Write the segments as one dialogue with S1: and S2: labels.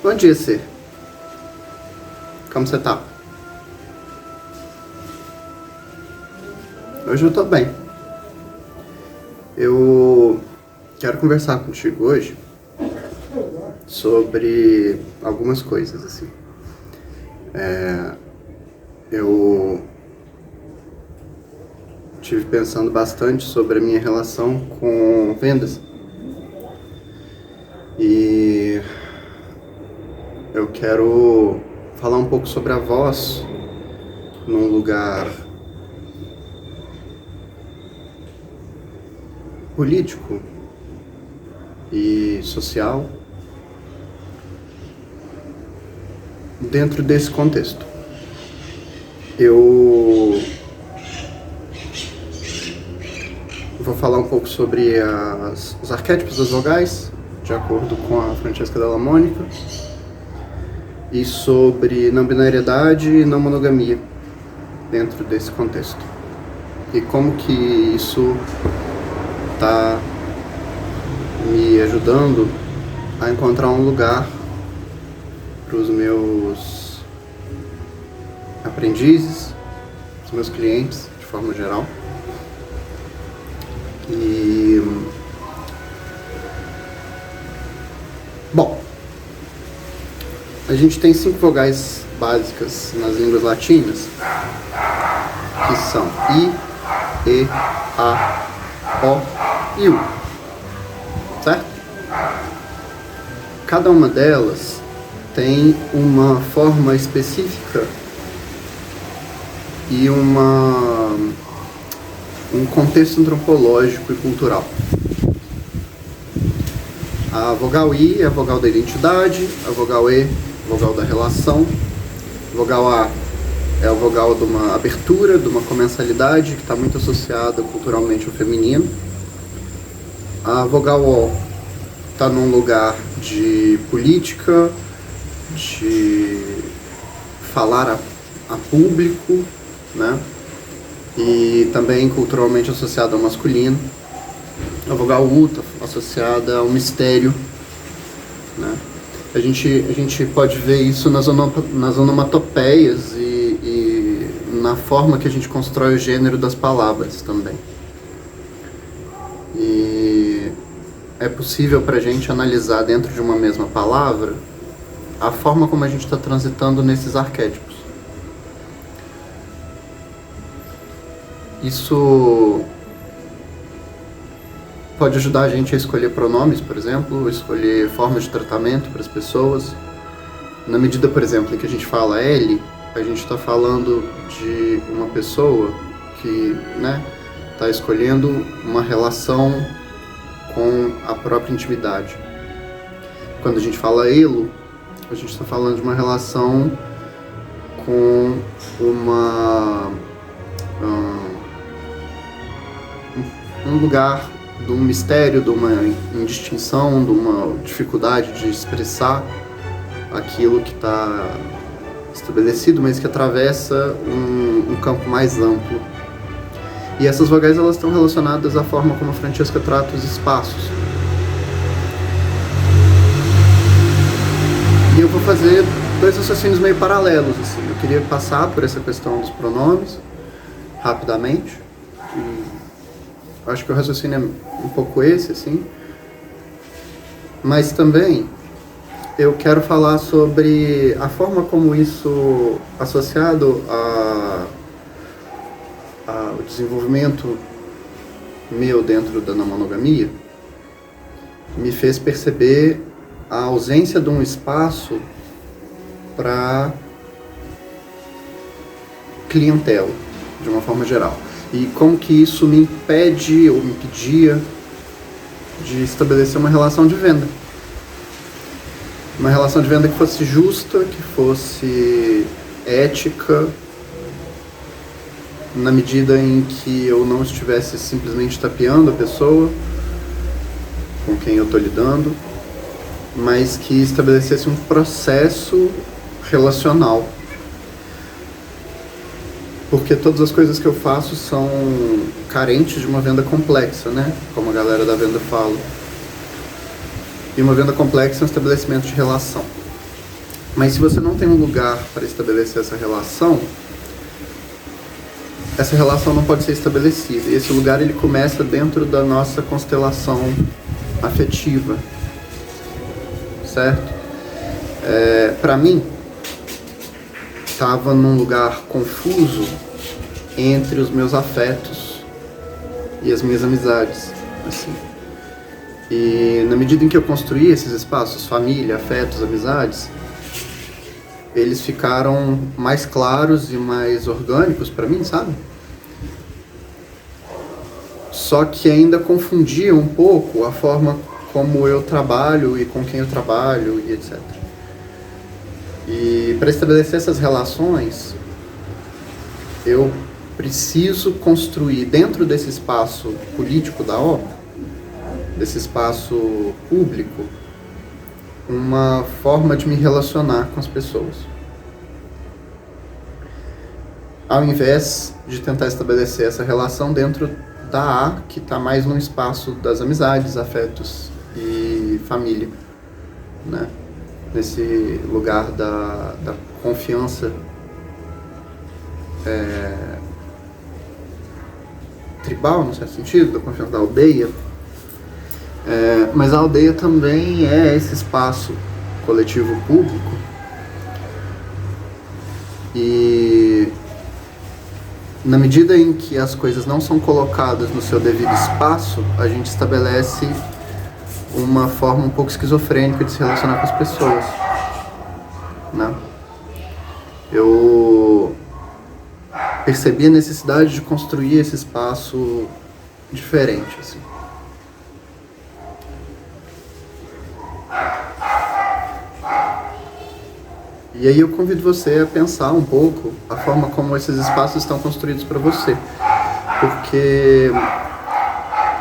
S1: Bom dia, Cê. Como você tá? Hoje eu tô bem. Eu quero conversar contigo hoje sobre algumas coisas, assim. Eu tive pensando bastante sobre a minha relação com vendas. E eu quero falar um pouco sobre a voz num lugar político e social dentro desse contexto. Eu vou falar um pouco sobre os arquétipos das vogais, de acordo com a Francesca Della Monica, e sobre não binariedade e não monogamia dentro desse contexto. E como que isso está me ajudando a encontrar um lugar para os meus aprendizes, os meus clientes, de forma geral. E bom, a gente tem 5 vogais básicas nas línguas latinas, que são I, E, A, O e U, certo? Cada uma delas tem uma forma específica e um contexto antropológico e cultural. A vogal I é a vogal da identidade, a vogal E, a vogal da relação, a vogal A é a vogal de uma abertura, de uma comensalidade que está muito associada culturalmente ao feminino. A vogal O está num lugar de política, de falar a público, né? E também culturalmente associada ao masculino. A vogal U está associada ao mistério, né? A gente pode ver isso nas onomatopeias e na forma que a gente constrói o gênero das palavras também. E é possível para a gente analisar dentro de uma mesma palavra a forma como a gente está transitando nesses arquétipos. Isso pode ajudar a gente a escolher pronomes, por exemplo, escolher formas de tratamento para as pessoas. Na medida, por exemplo, em que a gente fala L, a gente está falando de uma pessoa que, né, está escolhendo uma relação com a própria intimidade. Quando a gente fala elo, a gente está falando de uma relação com um lugar de um mistério, de uma indistinção, de uma dificuldade de expressar aquilo que está estabelecido, mas que atravessa um campo mais amplo. E essas vogais, elas estão relacionadas à forma como a Francesca trata os espaços. E eu vou fazer 2 raciocínios meio paralelos, assim. Eu queria passar por essa questão dos pronomes rapidamente. E acho que o raciocínio é um pouco esse, assim. Mas também eu quero falar sobre a forma como isso, associado ao desenvolvimento meu dentro da não monogamia, me fez perceber a ausência de um espaço para clientela, de uma forma geral. E como que isso me impede ou me impedia de estabelecer uma relação de venda. Uma relação de venda que fosse justa, que fosse ética, na medida em que eu não estivesse simplesmente tapeando a pessoa com quem eu estou lidando, mas que estabelecesse um processo relacional. Porque todas as coisas que eu faço são carentes de uma venda complexa, né? Como a galera da venda fala. E uma venda complexa é um estabelecimento de relação. Mas se você não tem um lugar para estabelecer essa relação não pode ser estabelecida. E esse lugar ele começa dentro da nossa constelação afetiva, certo? Para mim, estava num lugar confuso entre os meus afetos e as minhas amizades, assim. E na medida em que eu construí esses espaços, família, afetos, amizades, eles ficaram mais claros e mais orgânicos para mim, sabe? Só que ainda confundia um pouco a forma como eu trabalho e com quem eu trabalho e etc. E para estabelecer essas relações, eu preciso construir dentro desse espaço político da obra, desse espaço público, uma forma de me relacionar com as pessoas. Ao invés de tentar estabelecer essa relação dentro da A, que está mais no espaço das amizades, afetos e família, né? Nesse lugar da confiança tribal, no certo sentido, da confiança da aldeia. Mas a aldeia também é esse espaço coletivo público, e na medida em que as coisas não são colocadas no seu devido espaço, a gente estabelece uma forma um pouco esquizofrênica de se relacionar com as pessoas, né? Eu percebi a necessidade de construir esse espaço diferente, assim. E aí eu convido você a pensar um pouco a forma como esses espaços estão construídos para você. Porque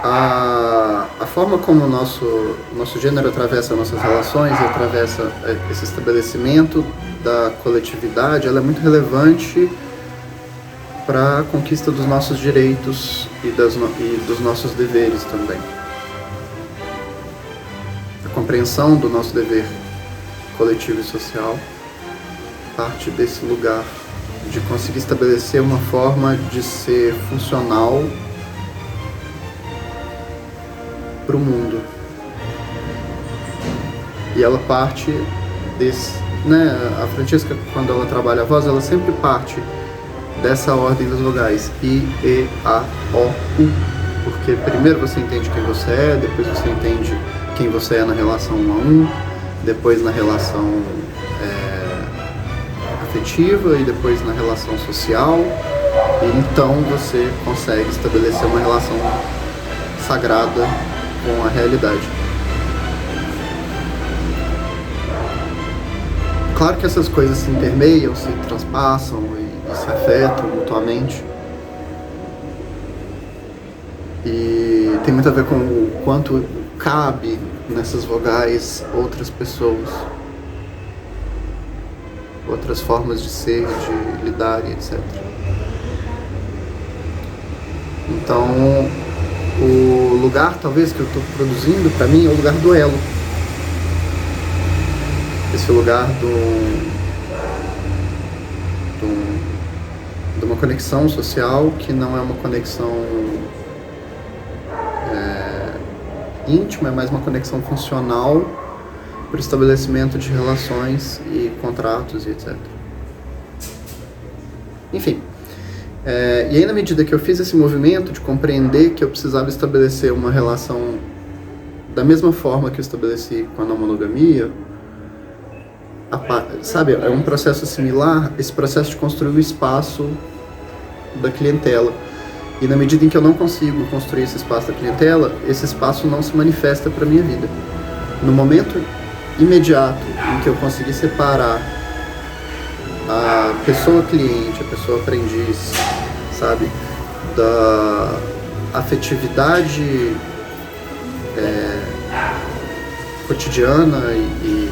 S1: a forma como o nosso gênero atravessa nossas relações e atravessa esse estabelecimento da coletividade, ela é muito relevante para a conquista dos nossos direitos e dos nossos deveres também. A compreensão do nosso dever coletivo e social parte desse lugar de conseguir estabelecer uma forma de ser funcional para o mundo. E ela parte desse, né? A Francesca, quando ela trabalha a voz, ela sempre parte dessa ordem dos vogais I, E, A, O, U, porque primeiro você entende quem você é, depois você entende quem você é na relação 1 a 1, depois na relação afetiva e depois na relação social, e então você consegue estabelecer uma relação sagrada com a realidade. Claro que essas coisas se intermeiam, se transpassam e se afetam mutuamente, e tem muito a ver com o quanto cabe nessas vogais outras pessoas, outras formas de ser, de lidar e etc. Então, o lugar talvez que eu estou produzindo para mim é o lugar do elo. Esse lugar de uma conexão social que não é uma conexão íntima, é mais uma conexão funcional para o estabelecimento de relações e contratos e etc. Enfim, e aí na medida que eu fiz esse movimento de compreender que eu precisava estabelecer uma relação da mesma forma que eu estabeleci com a não monogamia, sabe, é um processo similar, esse processo de construir o espaço da clientela. E na medida em que eu não consigo construir esse espaço da clientela, esse espaço não se manifesta para a minha vida. No momento imediato em que eu conseguir separar a pessoa cliente, a pessoa aprendiz, sabe, da afetividade cotidiana e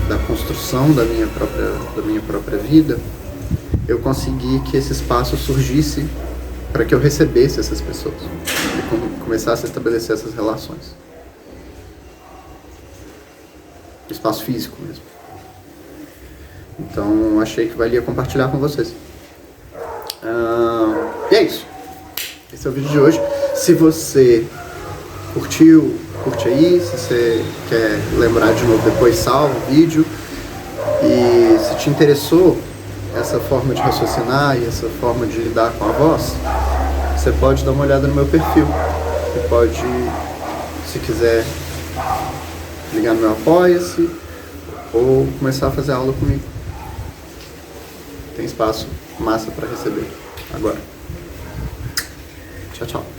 S1: da construção da minha própria vida, eu consegui que esse espaço surgisse para que eu recebesse essas pessoas e começasse a estabelecer essas relações. Espaço físico mesmo. Então achei que valia compartilhar com vocês. E é isso. Esse é o vídeo de hoje. Se você curtiu, curte aí. Se você quer lembrar de novo depois, salva o vídeo. E se te interessou essa forma de raciocinar e essa forma de lidar com a voz, você pode dar uma olhada no meu perfil. Você pode, se quiser, ligar no meu Apoia-se ou começar a fazer aula comigo. Tem espaço massa para receber agora. Tchau, tchau.